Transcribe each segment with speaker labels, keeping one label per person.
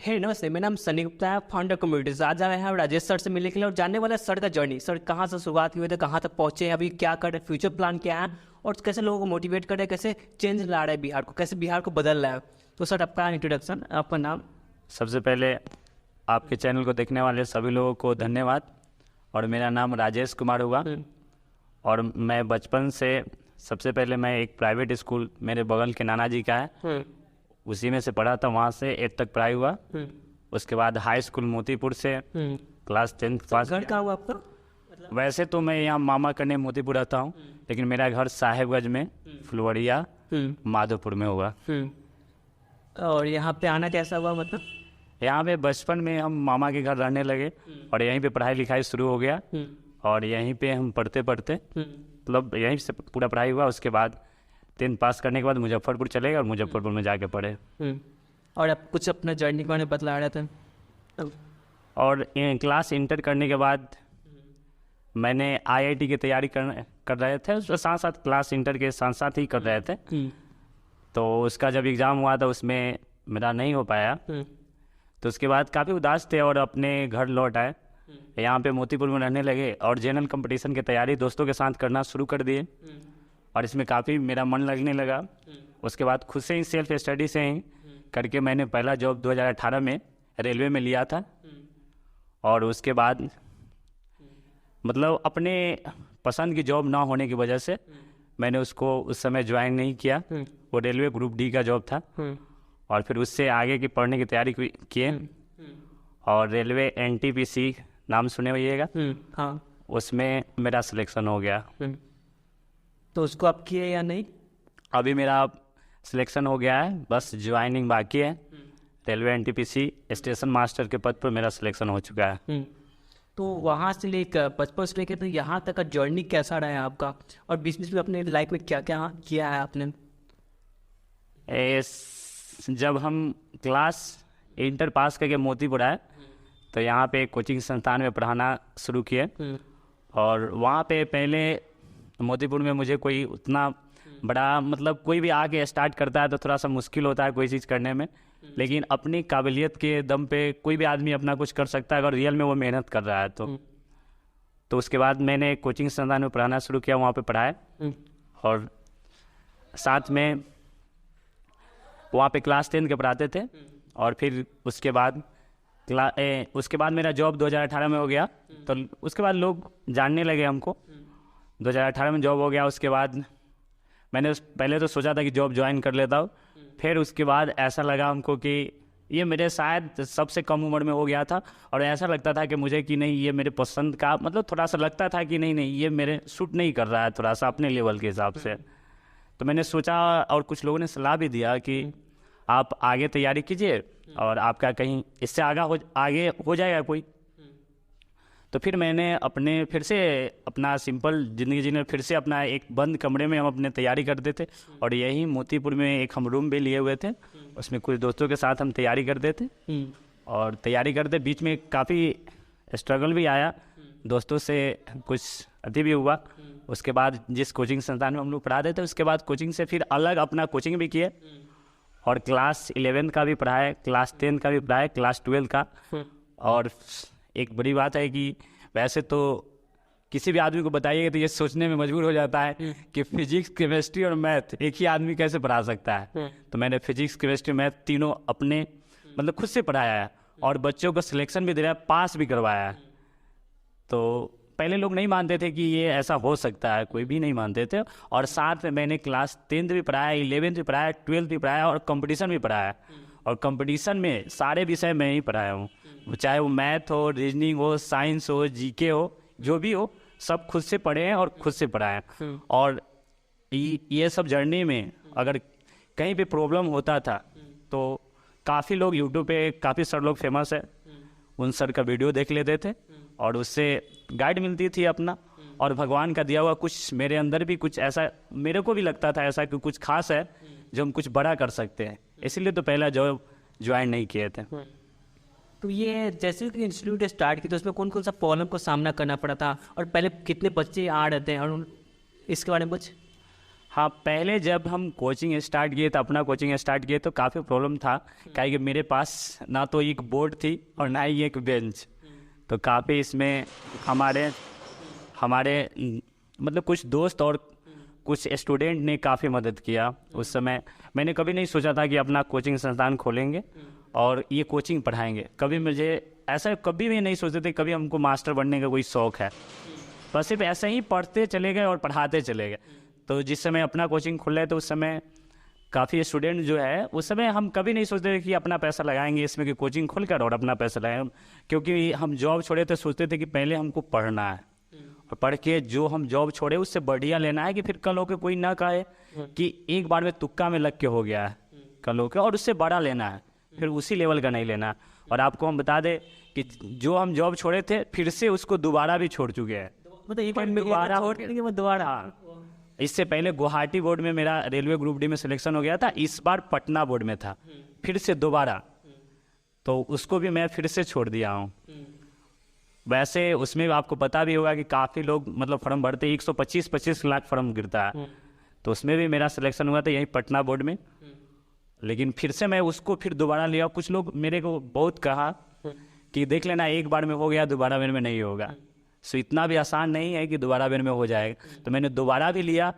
Speaker 1: हे नमस्ते, मेरा नाम सनी गुप्ता है, फाउंडर कम्युनिटीज। आज आए हैं राजेश सर से मिलने के लिए और जानने वाला है सर का जर्नी। सर कहाँ से शुरुआत हुई थे, कहाँ तक पहुँचे हैं, अभी क्या कर रहे हैं, फ्यूचर प्लान क्या है और कैसे लोगों को मोटिवेट कर रहे हैं, कैसे चेंज ला रहे हैं बिहार को, कैसे बिहार को बदल रहा है। तो सर आपका इंट्रोडक्शन, आपका नाम।
Speaker 2: सबसे पहले आपके चैनल को देखने वाले सभी लोगों को धन्यवाद। और मेरा नाम राजेश कुमार हुआ और मैं बचपन से सबसे पहले मैं एक प्राइवेट स्कूल मेरे बगल के नाना जी का है उसी में से पढ़ा था, वहाँ से 8 तक पढ़ाई हुआ। उसके बाद हाई स्कूल मोतीपुर से क्लास 10 पास।
Speaker 1: घर कहाँ हुआ आपका?
Speaker 2: वैसे तो मैं यहाँ मामा करने मोतीपुर रहता हूँ, लेकिन मेरा घर साहेबगंज में फुलवरिया माधोपुर में हुआ।
Speaker 1: और यहाँ पे आना कैसा हुआ, मतलब?
Speaker 2: यहाँ पे बचपन में हम मामा के घर रहने लगे और यहीं पे पढ़ाई लिखाई शुरू हो गया और यहीं पे हम पढ़ते पढ़ते मतलब यहीं से पूरा पढ़ाई हुआ। उसके बाद 10 पास करने के बाद मुजफ्फरपुर चले गए और मुजफ्फरपुर में जाके पढ़े।
Speaker 1: और आप कुछ अपना जर्नी के बारे में बतला रहे थे।
Speaker 2: और क्लास इंटर करने के बाद मैंने IIT की तैयारी कर रहे थे, उसके साथ साथ क्लास इंटर के साथ साथ ही कर रहे थे। तो उसका जब एग्ज़ाम हुआ था उसमें मेरा नहीं हो पाया, तो उसके बाद काफ़ी उदास थे और अपने घर लौट आए। यहाँ पे मोतीपुर में रहने लगे और जनरल कंपटीशन की तैयारी दोस्तों के साथ करना शुरू कर दिए और इसमें काफ़ी मेरा मन लगने लगा। उसके बाद खुद से ही सेल्फ स्टडी से ही करके मैंने पहला जॉब 2018 में रेलवे में लिया था। और उसके बाद मतलब अपने पसंद की जॉब ना होने की वजह से मैंने उसको उस समय ज्वाइन नहीं किया। वो रेलवे ग्रुप डी का जॉब था और फिर उससे आगे की पढ़ने की तैयारी किए और रेलवे NTPC नाम सुने होइएगा,
Speaker 1: हाँ,
Speaker 2: उसमें मेरा सिलेक्शन हो गया।
Speaker 1: तो उसको आप किए या नहीं?
Speaker 2: अभी मेरा सिलेक्शन हो गया है, बस ज्वाइनिंग बाकी है। रेलवे NTPC स्टेशन मास्टर के पद पर मेरा सिलेक्शन हो चुका है।
Speaker 1: तो वहाँ से लेकर बचपन से लेकर तो यहाँ तक का जर्नी कैसा रहा है आपका, और बीच बीच में अपने लाइफ में क्या क्या किया है आपने?
Speaker 2: जब हम क्लास इंटर पास करके मोतीपुर आए तो यहाँ पे कोचिंग संस्थान में पढ़ाना शुरू किए और वहाँ पे पहले मोतीपुर में मुझे कोई उतना बड़ा मतलब कोई भी आके स्टार्ट करता है तो थोड़ा सा मुश्किल होता है कोई चीज़ करने में, लेकिन अपनी काबिलियत के दम पे कोई भी आदमी अपना कुछ कर सकता है अगर रियल में वो मेहनत कर रहा है तो उसके बाद मैंने कोचिंग संस्थान में पढ़ाना शुरू किया, वहाँ पे पढ़ाए और साथ में वहाँ पे क्लास 10 के पढ़ाते थे। और फिर उसके बाद मेरा जॉब 2018 में हो गया, तो उसके बाद लोग जानने लगे हमको। 2018 में जॉब हो गया, उसके बाद मैंने पहले तो सोचा था कि जॉब ज्वाइन कर लेता हूँ, फिर उसके बाद ऐसा लगा हमको कि ये मेरे शायद सबसे कम उम्र में हो गया था और ऐसा लगता था कि मुझे कि नहीं ये मेरे पसंद का मतलब थोड़ा सा लगता था कि नहीं ये मेरे सूट नहीं कर रहा है थोड़ा सा अपने लेवल के हिसाब से। तो मैंने सोचा और कुछ लोगों ने सलाह भी दिया कि आप आगे तैयारी कीजिए और आपका कहीं इससे आगे हो जाएगा कोई। तो फिर मैंने फिर से अपना सिंपल ज़िंदगी जीने फिर से अपना एक बंद कमरे में हम अपने तैयारी करते थे और यही मोतीपुर में एक हम रूम भी लिए हुए थे, उसमें कुछ दोस्तों के साथ हम तैयारी करते थे और तैयारी करते बीच में काफ़ी स्ट्रगल भी आया, दोस्तों से कुछ अति भी हुआ। उसके बाद जिस कोचिंग संस्थान में हम लोग पढ़ाते थे उसके बाद कोचिंग से फिर अलग अपना कोचिंग भी किए और क्लास 11 का भी पढ़ाए, क्लास 10 का भी पढ़ाए, क्लास 12 का। और एक बड़ी बात है कि वैसे तो किसी भी आदमी को बताइएगा तो ये सोचने में मजबूर हो जाता है कि फिजिक्स केमिस्ट्री और मैथ एक ही आदमी कैसे पढ़ा सकता है। तो मैंने फिजिक्स केमिस्ट्री मैथ तीनों अपने मतलब खुद से पढ़ाया है और बच्चों को सिलेक्शन भी दिलाया, पास भी करवाया है। तो पहले लोग नहीं मानते थे कि ये ऐसा हो सकता है, कोई भी नहीं मानते थे। और साथ में मैंने क्लास 10th भी पढ़ाया, 11th भी पढ़ाया, 12th भी पढ़ाया और कंपटीशन भी पढ़ाया। और कंपटीशन में सारे विषय मैं ही पढ़ाया हूँ, चाहे वो मैथ हो, रीजनिंग हो, साइंस हो, GK हो, जो भी हो सब खुद से पढ़े हैं और खुद से पढ़ाए हैं। और ये सब जर्नी में अगर कहीं पे प्रॉब्लम होता था तो काफ़ी लोग यूट्यूब पे काफ़ी सर लोग फेमस है, उन सर का वीडियो देख लेते थे और उससे गाइड मिलती थी अपना। और भगवान का दिया हुआ कुछ मेरे अंदर भी कुछ ऐसा मेरे को भी लगता था ऐसा कि कुछ खास है जो हम कुछ बड़ा कर सकते हैं, इसीलिए तो पहला जॉब ज्वाइन नहीं किए थे।
Speaker 1: तो ये जैसे कि इंस्टीट्यूट स्टार्ट की तो उसमें कौन कौन सा प्रॉब्लम को सामना करना पड़ा था और पहले कितने बच्चे आ रहे थे और इसके बारे में कुछ?
Speaker 2: हाँ, पहले जब हम कोचिंग स्टार्ट किए तो अपना कोचिंग स्टार्ट किए तो काफ़ी प्रॉब्लम था, क्योंकि मेरे पास ना तो एक बोर्ड थी और ना ही एक बेंच। तो काफ़ी इसमें हमारे हमारे मतलब कुछ दोस्त और कुछ स्टूडेंट ने काफ़ी मदद किया। उस समय मैंने कभी नहीं सोचा था कि अपना कोचिंग संस्थान खोलेंगे और ये कोचिंग पढ़ाएंगे। कभी मुझे ऐसा कभी भी नहीं सोचते थे कभी हमको मास्टर बनने का कोई शौक़ है, बस सिर्फ ऐसे ही पढ़ते चले गए और पढ़ाते चले गए। तो जिस समय अपना कोचिंग खुला है तो उस समय काफ़ी स्टूडेंट जो है, उस समय हम कभी नहीं सोचते थे कि अपना पैसा लगाएंगे इसमें कि कोचिंग खोल कर और अपना पैसा लगाएंगे, क्योंकि हम जॉब छोड़े तो सोचते थे कि पहले हमको पढ़ना है और पढ़ के जो हम जॉब छोड़े उससे बढ़िया लेना है कि फिर कल होकर कोई ना कहे कि एक बार में तुक्का में लग के हो गया है, कल होकर और उससे बड़ा लेना है, फिर उसी लेवल का नहीं लेना। और आपको हम बता दें कि जो हम जॉब छोड़े थे फिर से उसको दोबारा भी छोड़ चुके हैं।
Speaker 1: मतलब एक बार छोड़ के मैं दोबारा,
Speaker 2: इससे पहले गुवाहाटी बोर्ड में मेरा रेलवे ग्रुप डी में सिलेक्शन हो गया था, इस बार पटना बोर्ड में था, फिर से दोबारा, तो उसको भी मैं फिर से छोड़ दिया हूँ। वैसे उसमें आपको पता भी होगा कि काफ़ी लोग मतलब फॉर्म भरते, 125 लाख फॉर्म गिरता है, तो उसमें भी मेरा सिलेक्शन हुआ था यहीं पटना बोर्ड में। लेकिन फिर से मैं उसको फिर दोबारा लिया। कुछ लोग मेरे को बहुत कहा कि देख लेना एक बार में हो गया, दोबारा बार में नहीं होगा। सो इतना भी आसान नहीं है कि दोबारा बार में हो जाएगा। तो मैंने दोबारा भी लिया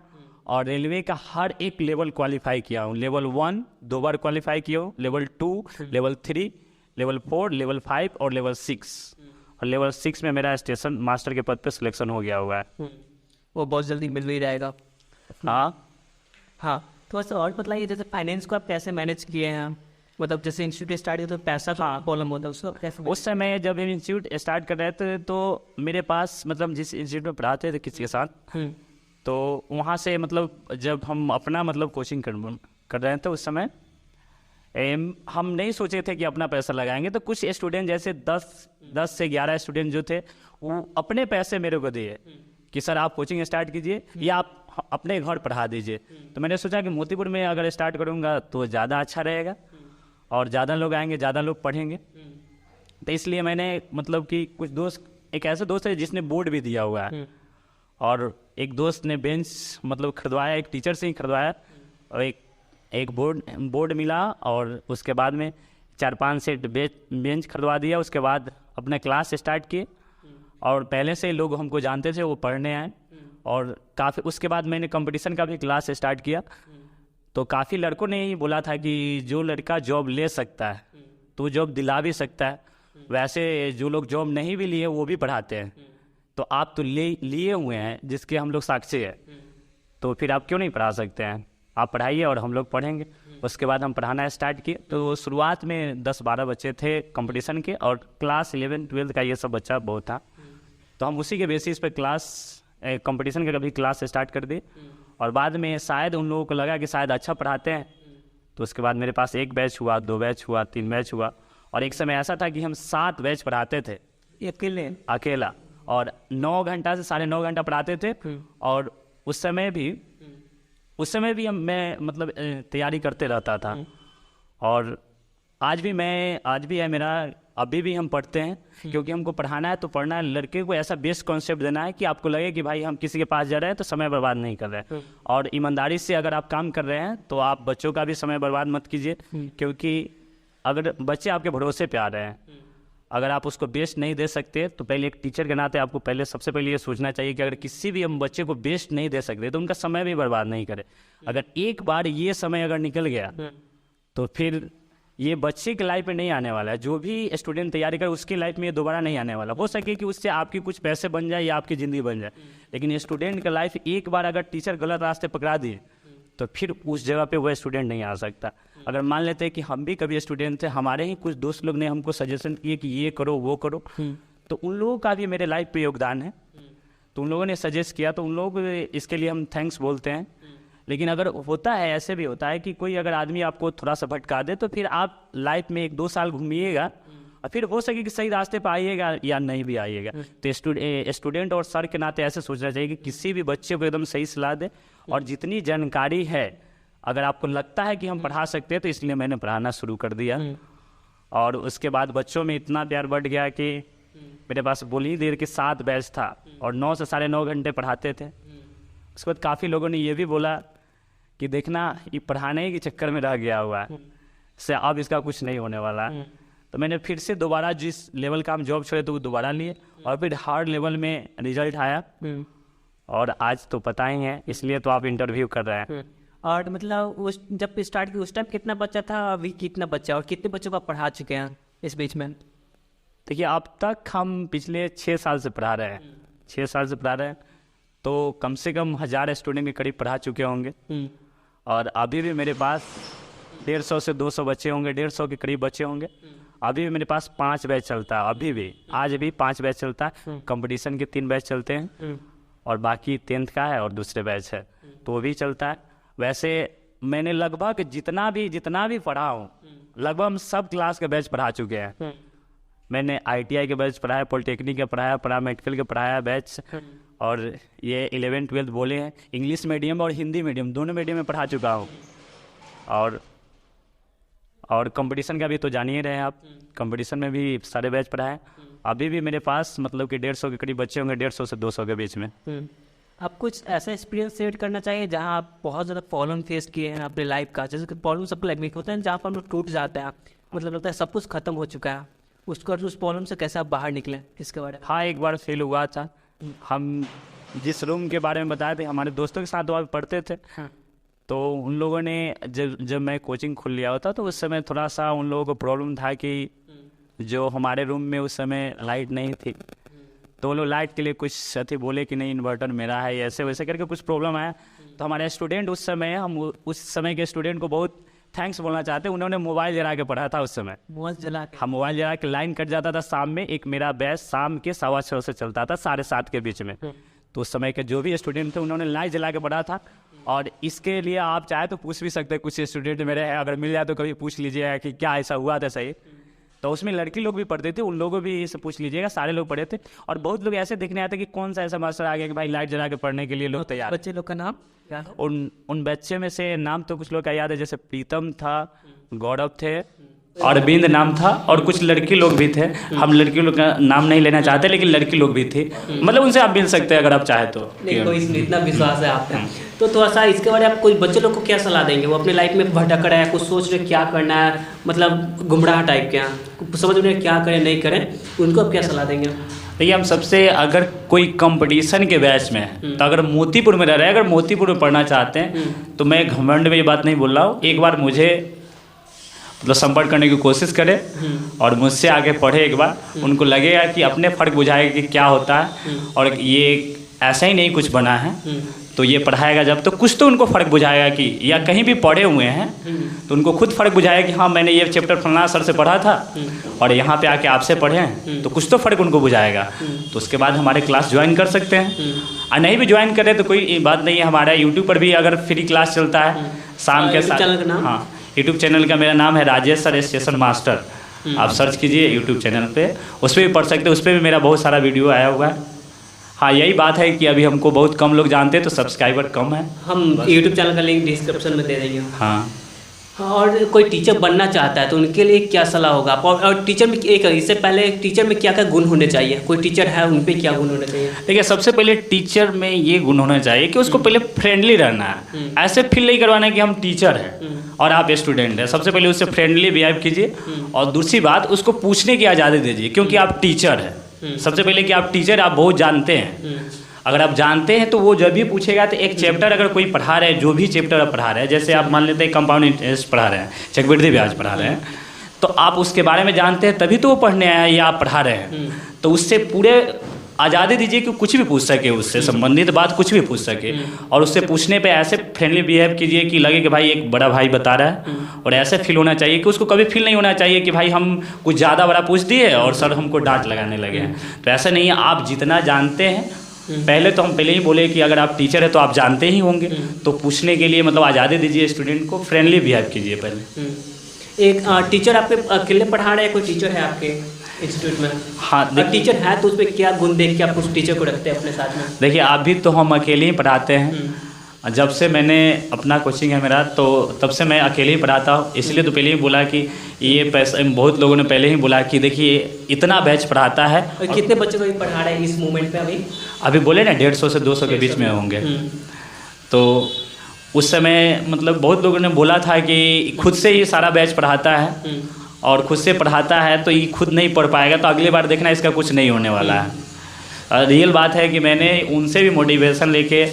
Speaker 2: और रेलवे का हर एक लेवल क्वालिफाई किया हूँ। लेवल 1 2 बार क्वालिफाई किया हूँ, लेवल 2, लेवल 3, लेवल 4, लेवल 5 और लेवल 6। और लेवल 6 में मेरा स्टेशन मास्टर के पद पे सिलेक्शन हो गया हुआ है।
Speaker 1: वो बहुत जल्दी मिल भी जाएगा। हाँ, तो ऐसे और बताइए, जैसे फाइनेंस को आप कैसे मैनेज किए हैं? मतलब जैसे इंस्टीट्यूट स्टार्ट किया तो पैसा प्रॉब्लम होता है, उसको कैसे?
Speaker 2: उस समय जब हम इंस्टीट्यूट स्टार्ट कर रहे थे तो मेरे पास मतलब जिस इंस्टीट्यूट में पढ़ाते थे किसी के साथ, तो वहाँ से मतलब जब हम अपना मतलब कोचिंग कर रहे थे उस समय हम नहीं सोचे थे कि अपना पैसा लगाएंगे। तो कुछ स्टूडेंट जैसे 10 से 11 स्टूडेंट जो थे वो अपने पैसे मेरे को दिए कि सर आप कोचिंग स्टार्ट कीजिए या आप अपने घर पढ़ा दीजिए। तो मैंने सोचा कि मोतीपुर में अगर स्टार्ट करूँगा तो ज़्यादा अच्छा रहेगा और ज़्यादा लोग आएंगे, ज़्यादा लोग पढ़ेंगे। तो इसलिए मैंने मतलब कि कुछ दोस्त, एक ऐसे दोस्त है जिसने बोर्ड भी दिया हुआ है और एक दोस्त ने बेंच मतलब खरीदवाया, एक टीचर से ही खरीदवाया और एक बोर्ड मिला और उसके बाद में 4-5 सेट बेंच खरीदवा दिया। उसके बाद अपने क्लास स्टार्ट किए और पहले से लोग हमको जानते थे, वो पढ़ने आए और काफ़ी उसके बाद मैंने कंपटीशन का भी क्लास स्टार्ट किया। तो काफ़ी लड़कों ने ही बोला था कि जो लड़का जॉब ले सकता है तो जॉब दिला भी सकता है, वैसे जो लोग जॉब नहीं भी लिए वो भी पढ़ाते हैं, तो आप तो लिए हुए हैं जिसके हम लोग साक्षी है, तो फिर आप क्यों नहीं पढ़ा सकते हैं, आप पढ़ाइए और हम लोग पढ़ेंगे। उसके बाद हम पढ़ाना स्टार्ट किए। तो शुरुआत में 10-12 बच्चे थे कंपटीशन के और क्लास 11-12 का ये सब बच्चा बहुत था, तो हम उसी के बेसिस पे कंपटीशन का कभी क्लास स्टार्ट कर दिए। और बाद में शायद उन लोगों को लगा कि शायद अच्छा पढ़ाते हैं, तो उसके बाद मेरे पास 1 बैच हुआ, 2 बैच हुआ, 3 बैच हुआ और एक समय ऐसा था कि हम 7 बैच पढ़ाते थे अकेला और 9 घंटा से 9.5 घंटा पढ़ाते थे। और उस समय भी मैं मतलब तैयारी करते रहता था और आज भी है मेरा, अभी भी हम पढ़ते हैं क्योंकि हमको पढ़ाना है तो पढ़ना है। लड़के को ऐसा बेस्ट कॉन्सेप्ट देना है कि आपको लगे कि भाई हम किसी के पास जा रहे हैं तो समय बर्बाद नहीं कर रहे हैं और ईमानदारी से अगर आप काम कर रहे हैं तो आप बच्चों का भी समय बर्बाद मत कीजिए, क्योंकि अगर बच्चे आपके भरोसे पे आ रहे हैं, अगर आप उसको बेस्ट नहीं दे सकते तो पहले एक टीचर के नाते आपको सबसे पहले ये सोचना चाहिए कि अगर किसी भी हम बच्चे को बेस्ट नहीं दे सकते तो उनका समय भी बर्बाद नहीं करे। अगर एक बार ये समय अगर निकल गया तो फिर ये बच्चे की लाइफ में नहीं आने वाला है। जो भी स्टूडेंट तैयारी करे उसकी लाइफ में ये दोबारा नहीं आने वाला। हो सके कि उससे आपकी कुछ पैसे बन जाए या आपकी ज़िंदगी बन जाए, लेकिन ये स्टूडेंट का लाइफ एक बार अगर टीचर गलत रास्ते पकड़ा दिए तो फिर उस जगह पे वह स्टूडेंट नहीं आ सकता। अगर मान लेते हैं कि हम भी कभी स्टूडेंट थे, हमारे ही कुछ दोस्त लोग ने हमको सजेशन किए कि ये करो वो करो, तो उन लोगों का भी मेरे लाइफ पे योगदान है। तो उन लोगों ने सजेस्ट किया तो उन लोगों को इसके लिए हम थैंक्स बोलते हैं। लेकिन अगर होता है, ऐसे भी होता है कि कोई अगर आदमी आपको थोड़ा सा भटका दे तो फिर आप लाइफ में 1-2 साल घूमिएगा और फिर हो सके कि सही रास्ते पर आइएगा या नहीं भी आइएगा। तो स्टूडेंट और सर के नाते ऐसे सोचना चाहिए कि किसी भी बच्चे को एकदम सही सलाह दे और जितनी जानकारी है अगर आपको लगता है कि हम पढ़ा सकते हैं तो इसलिए मैंने पढ़ाना शुरू कर दिया। और उसके बाद बच्चों में इतना प्यार बढ़ गया कि मेरे पास बोली देर के 7 बैच था और 9 से 9.5 घंटे पढ़ाते थे। उसके बाद काफ़ी लोगों ने ये भी बोला कि देखना ये पढ़ाने के चक्कर में रह गया हुआ है, से अब इसका कुछ नहीं होने वाला है। तो मैंने फिर से दोबारा जिस लेवल का हम जॉब छोड़े तो वो दोबारा लिए और फिर हार्ड लेवल में रिजल्ट आया और आज तो पता ही है, इसलिए तो आप इंटरव्यू कर रहे हैं।
Speaker 1: और मतलब उस जब स्टार्ट की उस टाइम कितना बच्चा था, अभी कितना बच्चा और कितने बच्चों को आप पढ़ा चुके हैं इस बीच में?
Speaker 2: देखिए अब तक हम पिछले 6 साल से पढ़ा रहे हैं, 6 साल से पढ़ा रहे हैं, तो कम से कम 1000 स्टूडेंट के करीब पढ़ा चुके होंगे। और अभी भी मेरे पास 150 से 200 बच्चे होंगे, 150 के करीब बच्चे होंगे। अभी भी मेरे पास 5 बैच चलता है, अभी भी आज भी 5 बैच चलता है। कंपटीशन के 3 बैच चलते हैं और बाकी 10th का है और दूसरे बैच है तो वो भी चलता है। वैसे मैंने लगभग जितना भी पढ़ा हूँ, लगभग हम सब क्लास के बैच पढ़ा चुके हैं। मैंने ITI के बैच पढ़ाया, पॉलिटेक्निक के पढ़ाया, पैरामेडिकल के पढ़ाया बैच, और ये 11th 12th बोले हैं, इंग्लिश मीडियम और हिंदी मीडियम दोनों मीडियम में पढ़ा चुका हूँ। और कंपटीशन का भी तो जान ही रहे हैं आप, कंपटीशन में भी सारे बैच पढ़ाए। अभी भी मेरे पास मतलब कि 150 के करीब बच्चे होंगे, 150 से 200 के बीच में।
Speaker 1: आप कुछ ऐसा एक्सपीरियंस शेयर करना चाहिए जहाँ आप बहुत ज़्यादा प्रॉब्लम फेस किए हैं अपने लाइफ का, जैसे कि प्रॉब्लम सबको लाइफ में होता है जहाँ पर हम लोग टूट जाते हैं, मतलब लगता है सब कुछ खत्म हो चुका है, उसको उस प्रॉब्लम से कैसे आप बाहर निकले, इसके बारे में?
Speaker 2: हाँ, एक बार फेल हुआ था। हम जिस रूम के बारे में बताए थे, हमारे दोस्तों के साथ वहाँ पढ़ते थे। तो उन लोगों ने जब मैं कोचिंग खोल लिया होता तो उस समय थोड़ा सा उन लोगों को प्रॉब्लम था कि जो हमारे रूम में उस समय लाइट नहीं थी, तो वो लोग लाइट के लिए कुछ अति बोले कि नहीं इन्वर्टर मेरा है, ऐसे वैसे करके कुछ प्रॉब्लम आया। तो हमारे स्टूडेंट उस समय, हम उस समय के स्टूडेंट को बहुत थैंक्स बोलना चाहते हैं, उन्होंने मोबाइल जला के पढ़ा था उस समय।
Speaker 1: मोबाइल जला के?
Speaker 2: हम मोबाइल जला के, लाइन कट जाता था शाम में, एक मेरा बैच शाम के 6:15 से चलता था 7:30 के बीच में। तो उस समय के जो भी स्टूडेंट थे उन्होंने लाइट जला के पढ़ा था। और इसके लिए आप चाहे तो पूछ भी सकते हैं, कुछ स्टूडेंट मेरे हैं, अगर मिल जाए तो कभी पूछ लीजिएगा कि क्या ऐसा हुआ था सही। तो उसमें लड़की लोग भी पढ़ते थे, उन लोगों भी से पूछ लीजिएगा, सारे लोग पढ़े थे। और बहुत लोग ऐसे देखने आते कि कौन सा ऐसा मास्टर आ गया कि भाई लाइट जला के पढ़ने के लिए लोग तैयार।
Speaker 1: बच्चे लोग का नाम क्या है?
Speaker 2: उन बच्चे में से नाम तो कुछ लोग का याद है, जैसे प्रीतम था, गौरव थे, अरविंद नाम था, और कुछ लड़की लोग भी थे। हम लड़की लोग का नाम नहीं लेना चाहते, लेकिन लड़की लोग भी थी, मतलब उनसे आप मिल सकते हैं अगर आप चाहे तो।
Speaker 1: नहीं, कोई इतना विश्वास है आप पे। तो थोड़ा सा इसके बारे में आप कोई बच्चे लोग को क्या सलाह देंगे? वो अपने लाइफ में भटक रहा है, कुछ सोच रहे क्या करना है, मतलब गुमराह टाइप के हैं, समझ रहे क्या करें नहीं करें, उनको आप क्या सलाह देंगे?
Speaker 2: देखिए, हम सबसे, अगर कोई कंपटीशन के बैच में है तो अगर मोतीपुर में रह रहे हैं, अगर मोतीपुर में पढ़ना चाहते हैं तो मैं घमंड में ये बात नहीं बोल रहा हूँ, एक बार मुझे मतलब संपर्क करने की कोशिश करें और मुझसे आगे पढ़े एक बार। उनको लगेगा कि अपने फ़र्क बुझाएगा कि क्या होता है, और ये ऐसा ही नहीं कुछ बना है, तो ये पढ़ाएगा जब तो कुछ तो उनको फ़र्क बुझाएगा कि, या कहीं भी पढ़े हुए हैं तो उनको खुद फ़र्क बुझाएगा कि हाँ मैंने ये चैप्टर फलाना सर से पढ़ा था और यहाँ पे आके आपसे पढ़े हैं, तो कुछ तो फ़र्क उनको बुझाएगा। तो उसके बाद हमारे क्लास ज्वाइन कर सकते हैं, और नहीं भी ज्वाइन करें तो कोई बात नहीं है। हमारा यूट्यूब पर भी अगर फ्री क्लास चलता है शाम के साथ। हाँ, यूट्यूब चैनल का मेरा नाम है राजेश सर स्टेशन मास्टर, आप सर्च कीजिए यूट्यूब चैनल पे, उस पर भी पढ़ सकते हैं, उस पर भी मेरा बहुत सारा वीडियो आया हुआ है। हाँ, यही बात है कि अभी हमको बहुत कम लोग जानते हैं तो सब्सक्राइबर कम है।
Speaker 1: हम यूट्यूब चैनल का लिंक डिस्क्रिप्शन में दे देंगे।
Speaker 2: हाँ,
Speaker 1: और कोई टीचर बनना चाहता है तो उनके लिए क्या सलाह होगा? और टीचर में एक, इससे पहले टीचर में क्या क्या गुण होने चाहिए? कोई टीचर है उन पे क्या गुण होने चाहिए?
Speaker 2: देखिए, सबसे पहले टीचर में ये गुण होना चाहिए कि उसको पहले फ्रेंडली रहना है, ऐसे फील नहीं करवाना है कि हम टीचर हैं और आप स्टूडेंट हैं। सबसे पहले उससे फ्रेंडली बिहेव कीजिए, और दूसरी बात उसको पूछने की आज़ादी दीजिए, क्योंकि आप टीचर हैं। सबसे पहले कि आप टीचर, आप बहुत जानते हैं, अगर आप जानते हैं तो वो जब भी पूछेगा तो एक चैप्टर अगर कोई पढ़ा रहे हैं, जो भी चैप्टर आप पढ़ा रहे हैं, जैसे आप मान लेते हैं कंपाउंड इंटरेस्ट पढ़ा रहे हैं, चक्रवृद्धि ब्याज पढ़ा रहे हैं, तो आप उसके बारे में जानते हैं तभी तो वो पढ़ने आए या आप पढ़ा रहे हैं। तो उससे पूरे आज़ादी दीजिए कि कुछ भी पूछ सके, उससे संबंधित बात कुछ भी पूछ सके, और उससे पूछने पे ऐसे फ्रेंडली बिहेव कीजिए कि लगे कि भाई एक बड़ा भाई बता रहा है। और ऐसे फील होना चाहिए कि उसको कभी फील नहीं होना चाहिए कि भाई हम कुछ ज़्यादा बड़ा पूछ दिए और सर हमको डांट लगाने लगे हैं। तो ऐसा नहीं है, आप जितना जानते हैं, पहले तो हम पहले ही बोले कि अगर आप टीचर है तो आप जानते ही होंगे, तो पूछने के लिए मतलब आज़ादी दीजिए, स्टूडेंट को फ्रेंडली बिहेव कीजिए पहले।
Speaker 1: एक टीचर आपके अकेले पढ़ा रहे हैं, कोई टीचर है आपके इंस्टीट्यूट में?
Speaker 2: हाँ,
Speaker 1: टीचर है तो उस पर क्या गुण देख के आप उस टीचर को रखते हैं अपने साथ में?
Speaker 2: देखिए, अभी तो हम अकेले ही पढ़ाते हैं। जब से मैंने अपना कोचिंग है मेरा, तो तब से मैं अकेले ही पढ़ाता हूँ। इसलिए तो पहले ही बोला कि ये पैसा, बहुत लोगों ने पहले ही बोला कि देखिए इतना बैच पढ़ाता है।
Speaker 1: और कितने बच्चों को भी पढ़ा रहे हैं इस मोमेंट पे? अभी
Speaker 2: बोले ना 150 से 200 के बीच में होंगे। तो उस समय मतलब बहुत लोगों ने बोला था कि खुद से ये सारा बैच पढ़ाता है और खुद से पढ़ाता है तो ये खुद नहीं पढ़ पाएगा, तो अगली बार देखना इसका कुछ नहीं होने वाला है। रियल बात है कि मैंने उनसे भी मोटिवेशन लेके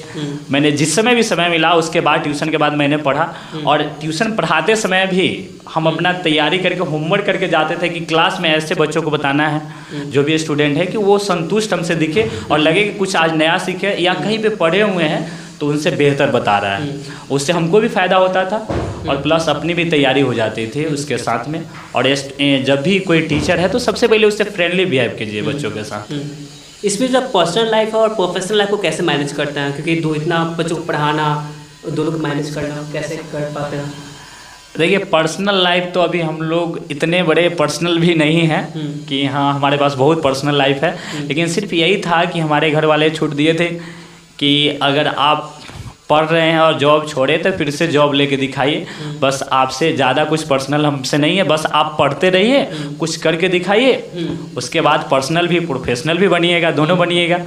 Speaker 2: मैंने जिस समय भी समय मिला उसके बाद ट्यूशन के बाद मैंने पढ़ा, और ट्यूशन पढ़ाते समय भी हम अपना तैयारी करके होमवर्क करके जाते थे कि क्लास में ऐसे बच्चों को बताना है जो भी स्टूडेंट है कि वो संतुष्ट हमसे दिखे और लगे कि कुछ आज नया सीखे या कहीं पे पढ़े हुए हैं तो उनसे बेहतर बता रहा है। उससे हमको भी फ़ायदा होता था और प्लस अपनी भी तैयारी हो जाती थी उसके साथ में। और जब भी कोई टीचर है तो सबसे पहले उससे फ्रेंडली बिहेव कीजिए बच्चों के साथ।
Speaker 1: इसमें जब पर्सनल लाइफ और प्रोफेशनल लाइफ को कैसे मैनेज करते हैं, क्योंकि दो इतना बच्चों को पढ़ाना दोनों को मैनेज करना कैसे कर पाते हैं?
Speaker 2: देखिए पर्सनल लाइफ तो अभी हम लोग इतने बड़े पर्सनल भी नहीं हैं कि हाँ हमारे पास बहुत पर्सनल लाइफ है, लेकिन सिर्फ यही था कि हमारे घर वाले छूट दिए थे कि अगर आप पढ़ रहे हैं और जॉब छोड़े तो फिर से जॉब लेके दिखाइए, बस आपसे ज़्यादा कुछ पर्सनल हमसे नहीं है, बस आप पढ़ते रहिए कुछ करके दिखाइए, उसके बाद पर्सनल भी प्रोफेशनल भी बनिएगा, दोनों बनिएगा।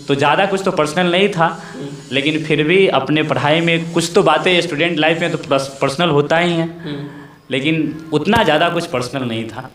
Speaker 2: तो ज़्यादा कुछ तो पर्सनल नहीं था, लेकिन फिर भी अपने पढ़ाई में कुछ तो बातें स्टूडेंट लाइफ में तो पर्सनल होता ही है, लेकिन उतना ज़्यादा कुछ पर्सनल नहीं था।